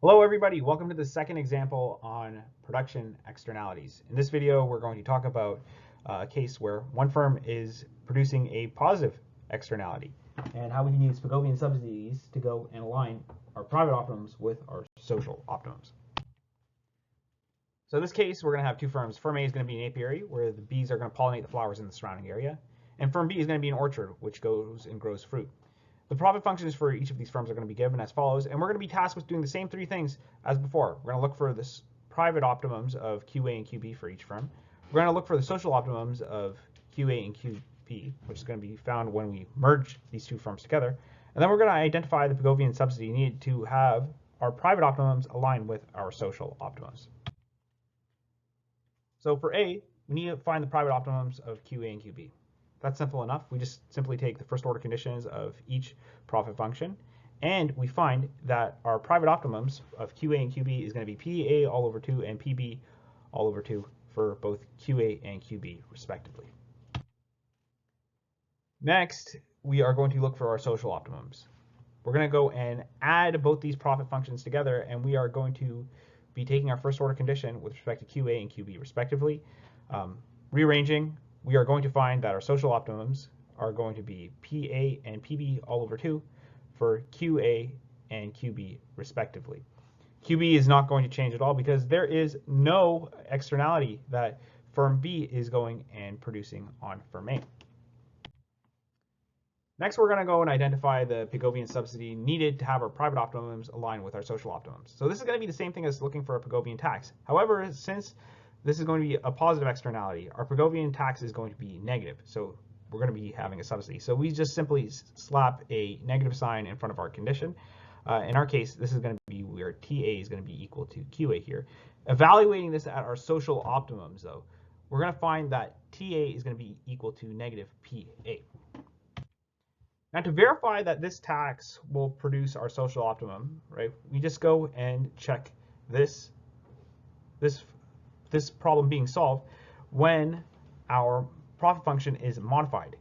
Hello everybody, welcome to the second example on production externalities. In this video we're going to talk about a case where one firm is producing a positive externality and how we can use Pigovian subsidies to go and align our private optimums with our social optimums. So in this case we're going to have two firms. Firm A is going to be an apiary where the bees are going to pollinate the flowers in the surrounding area, and firm B is going to be an orchard which goes and grows fruit. The profit functions for each of these firms are going to be given as follows, and we're going to be tasked with doing the same three things as before. We're going to look for the private optimums of QA and QB for each firm. We're going to look for the social optimums of QA and QB, which is going to be found when we merge these two firms together. And then we're going to identify the Pigovian subsidy needed to have our private optimums align with our social optimums. So for A, we need to find the private optimums of QA and QB. That's simple enough. We just simply take the first order conditions of each profit function, and we find that our private optimums of QA and QB is going to be PA all over 2 and PB all over 2 for both QA and QB respectively. Next, we are going to look for our social optimums. We're going to go and add both these profit functions together, and we are going to be taking our first order condition with respect to QA and QB respectively, rearranging. We are going to find that our social optimums are going to be PA and PB all over 2 for QA and QB respectively. QB is not going to change at all because there is no externality that firm B is going and producing on firm A. Next, we're going to go and identify the Pigovian subsidy needed to have our private optimums align with our social optimums. So this is going to be the same thing as looking for a Pigovian tax. However, since this is going to be a positive externality, our Pigovian tax is going to be negative. So we're going to be having a subsidy. So we just simply slap a negative sign in front of our condition. In our case, this is going to be where TA is going to be equal to QA here. Evaluating this at our social optimums, though, we're going to find that TA is going to be equal to negative PA. Now, to verify that this tax will produce our social optimum, right, we just go and check this problem being solved when our profit function is modified.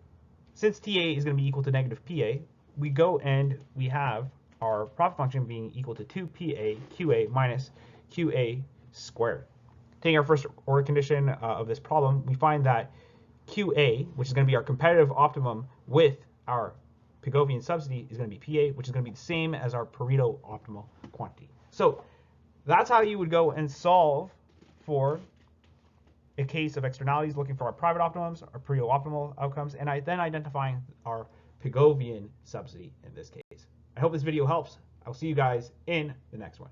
Since TA is going to be equal to negative PA, we go and we have our profit function being equal to 2PA QA minus QA squared. Taking our first order condition of this problem, we find that QA, which is going to be our competitive optimum with our Pigovian subsidy, is going to be PA, which is going to be the same as our Pareto optimal quantity. So that's how you would go and solve for a case of externalities, looking for our private optimums, our Pareto optimal outcomes, and then identifying our Pigovian subsidy in this case. I hope this video helps. I'll see you guys in the next one.